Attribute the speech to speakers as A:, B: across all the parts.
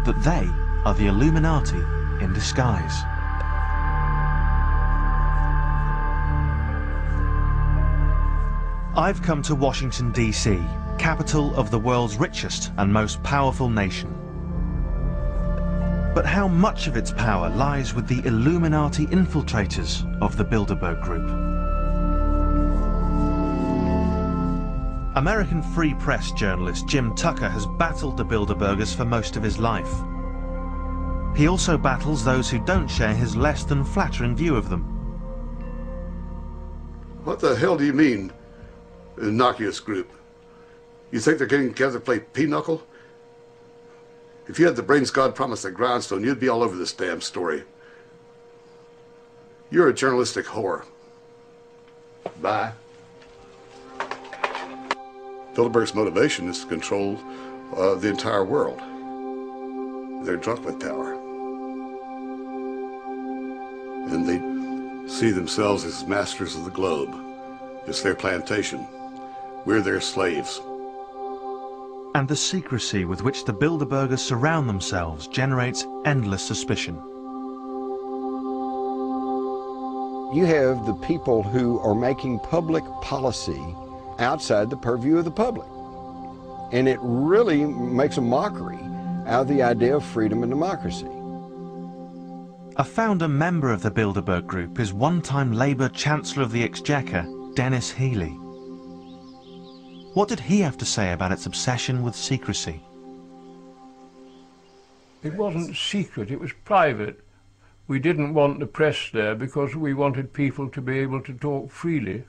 A: that they are the Illuminati in disguise. I've come to Washington, D.C., capital of the world's richest and most powerful nation. But how much of its power lies with the Illuminati infiltrators of the Bilderberg Group? American Free Press journalist Jim Tucker has battled the Bilderbergers for most of his life. He also battles those who don't share his less than flattering view of them.
B: What the hell do you mean, innocuous group? You think they're getting together to play pinochle? If you had the brains God promised at Grindstone, you'd be all over this damn story. You're a journalistic whore. Bye. Bilderberg's motivation is to control the entire world. They're drunk with power. And they see themselves as masters of the globe. It's their plantation. We're their slaves.
A: And the secrecy with which the Bilderbergers surround themselves generates endless suspicion.
C: You have the people who are making public policy outside the purview of the public. And it really makes a mockery out of the idea of freedom and democracy.
A: A founder member of the Bilderberg Group is one-time Labour Chancellor of the Exchequer, Dennis Healey. What did he have to say about its obsession with secrecy?
D: It wasn't secret, it was private. We didn't want the press there because we wanted people to be able to talk freely.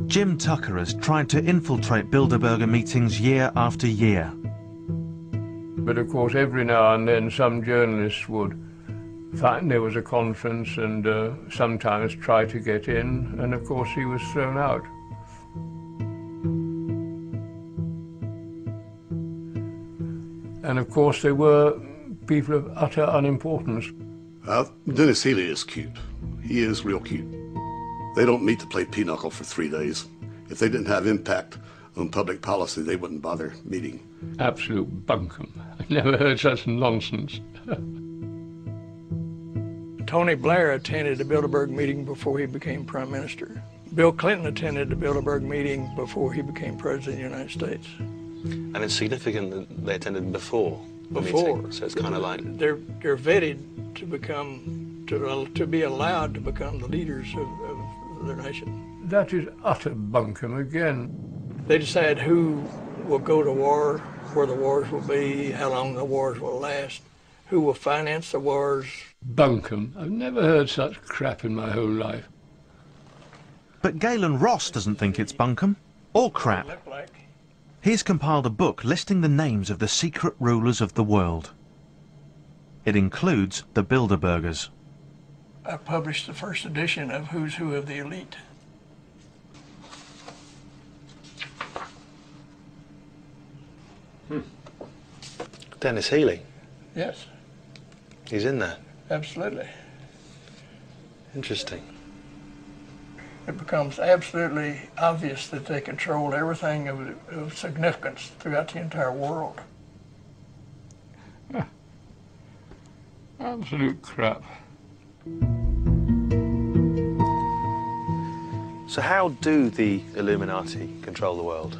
A: Jim Tucker has tried to infiltrate Bilderberger meetings year after year.
D: But of course every now and then some journalists would find there was a conference and sometimes try to get in, and of course he was thrown out. And of course there were people of utter unimportance.
B: Dennis Healey is cute. He is real cute. They don't meet to play pinochle for 3 days. If they didn't have impact on public policy, they wouldn't bother meeting.
D: Absolute bunkum. I've never heard such nonsense.
E: Tony Blair attended the Bilderberg meeting before he became Prime Minister. Bill Clinton attended the Bilderberg meeting before he became President of the United States.
F: And it's significant that they attended before the meeting, so it's kind of like...
E: They're vetted to become, to be allowed to become the leaders of their nation.
D: That is utter bunkum again.
E: They decide who will go to war, where the wars will be, how long the wars will last, who will finance the wars.
D: Bunkum. I've never heard such crap in my whole life.
A: But Galen Ross doesn't think it's bunkum or crap. He's compiled a book listing the names of the secret rulers of the world. It includes the Bilderbergers.
E: I published the first edition of Who's Who of the Elite.
F: Dennis Healey?
E: Yes.
F: He's in there?
E: Absolutely.
F: Interesting.
E: It becomes absolutely obvious that they control everything of significance throughout the entire world.
D: Absolute crap.
F: So how do the Illuminati control the world?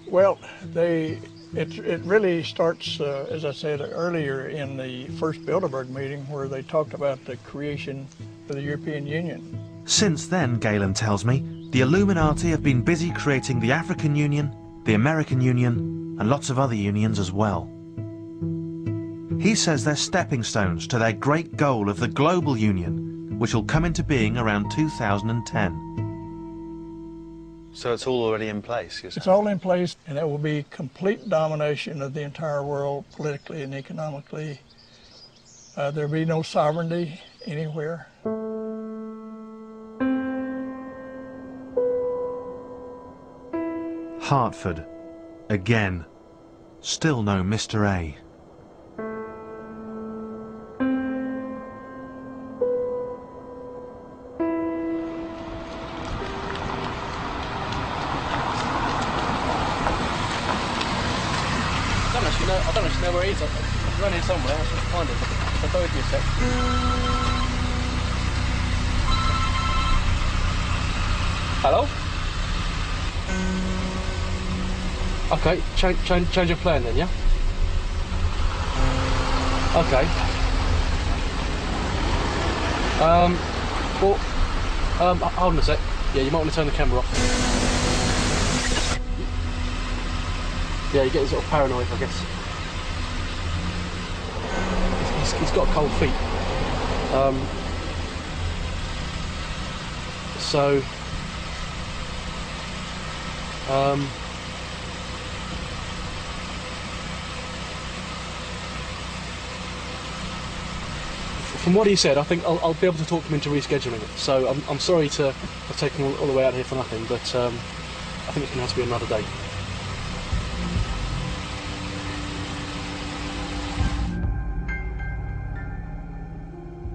E: Well, it really starts, as I said earlier, in the first Bilderberg meeting where they talked about the creation of the European Union.
A: Since then, Galen tells me, the Illuminati have been busy creating the African Union, the American Union, and lots of other unions as well. He says they're stepping stones to their great goal of the global union, which will come into being around 2010.
F: So it's all already in place, you're saying?
E: It's all in place, and it will be complete domination of the entire world, politically and economically. There'll be no sovereignty anywhere.
A: Hartford. Again. Still no Mr. A.
G: don't actually know where he is. He's around here somewhere. I'll just find him. So bear with me a sec. Hello? Okay, change your plan then, yeah? Okay. Hold on a sec. Yeah, you might want to turn the camera off. Yeah, you get sort of paranoid, I guess. He's got cold feet. From what he said, I think I'll be able to talk him into rescheduling it. So I'm sorry to have taken all the way out here for nothing, but I think it's going to have to be another day.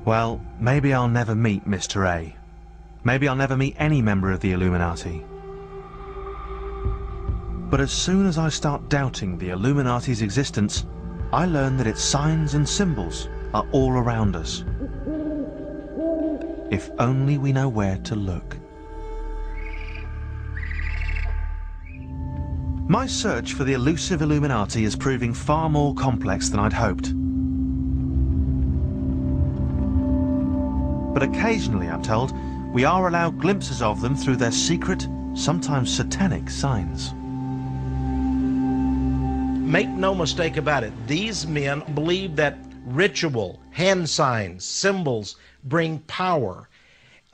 A: Well, maybe I'll never meet Mr. A. Maybe I'll never meet any member of the Illuminati. But as soon as I start doubting the Illuminati's existence, I learn that its signs and symbols are all around us. If only we know where to look. My search for the elusive Illuminati is proving far more complex than I'd hoped. But occasionally, I'm told, we are allowed glimpses of them through their secret, sometimes satanic signs.
H: Make no mistake about it, these men believe that ritual, hand signs, symbols bring power.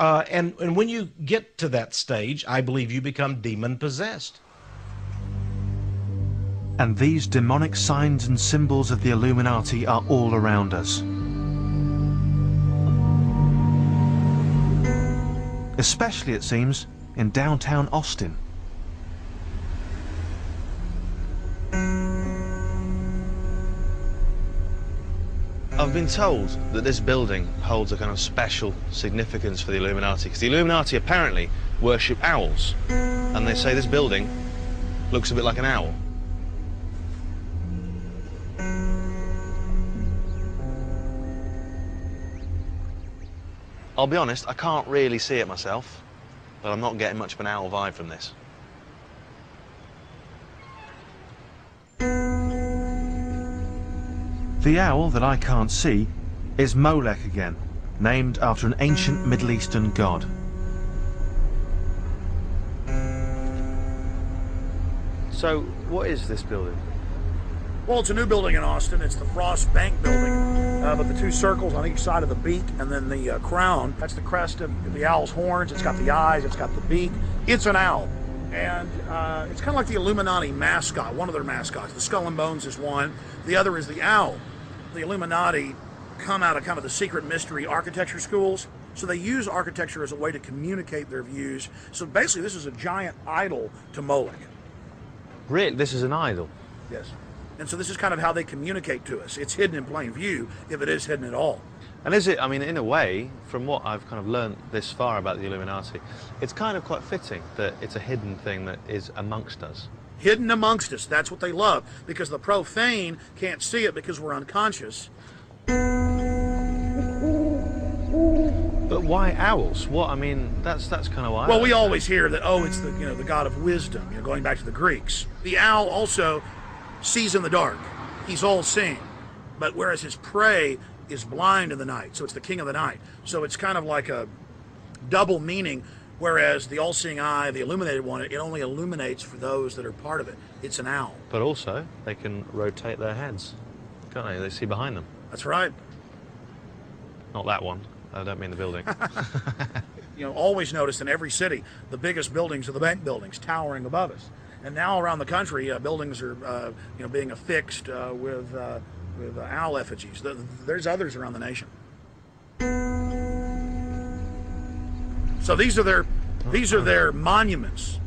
H: And when you get to that stage, I believe you become demon-possessed.
A: And these demonic signs and symbols of the Illuminati are all around us. Especially, it seems, in downtown Austin.
F: I've been told that this building holds a kind of special significance for the Illuminati, because the Illuminati apparently worship owls, and they say this building looks a bit like an owl. I'll be honest, I can't really see it myself, but I'm not getting much of an owl vibe from this.
A: The owl that I can't see is Molech again, named after an ancient Middle Eastern god.
F: So, what is this building?
I: Well, it's a new building in Austin. It's the Frost Bank building, but the two circles on each side of the beak and then the crown, that's the crest of the owl's horns. It's got the eyes, it's got the beak. It's an owl. And it's kind of like the Illuminati mascot, one of their mascots. The Skull and Bones is one. The other is the owl. The Illuminati come out of kind of the secret mystery architecture schools. So they use architecture as a way to communicate their views. So basically, this is a giant idol to Molech.
F: Really? This is an idol?
I: Yes. And so this is kind of how they communicate to us. It's hidden in plain view, if it is hidden at all.
F: And is it, I mean, in a way, from what I've kind of learned this far about the Illuminati, it's kind of quite fitting that it's a hidden thing that is amongst us.
I: Hidden amongst us, that's what they love, because the profane can't see it because we're unconscious.
F: But why owls? What, I mean, that's kind of why.
I: Well, we always hear that, oh, it's the, the god of wisdom, going back to the Greeks. The owl also sees in the dark. He's all-seeing. But whereas his prey is blind in the night, so it's the king of the night. So it's kind of like a double meaning, whereas the all-seeing eye, the illuminated one, it only illuminates for those that are part of it. It's an owl.
F: But also, they can rotate their heads, can't they? They see behind them.
I: That's right.
F: Not that one. I don't mean the building.
I: Always notice in every city, the biggest buildings are the bank buildings, towering above us. And now around the country, buildings are, being affixed with owl effigies. There's others around the nation. So these are their monuments.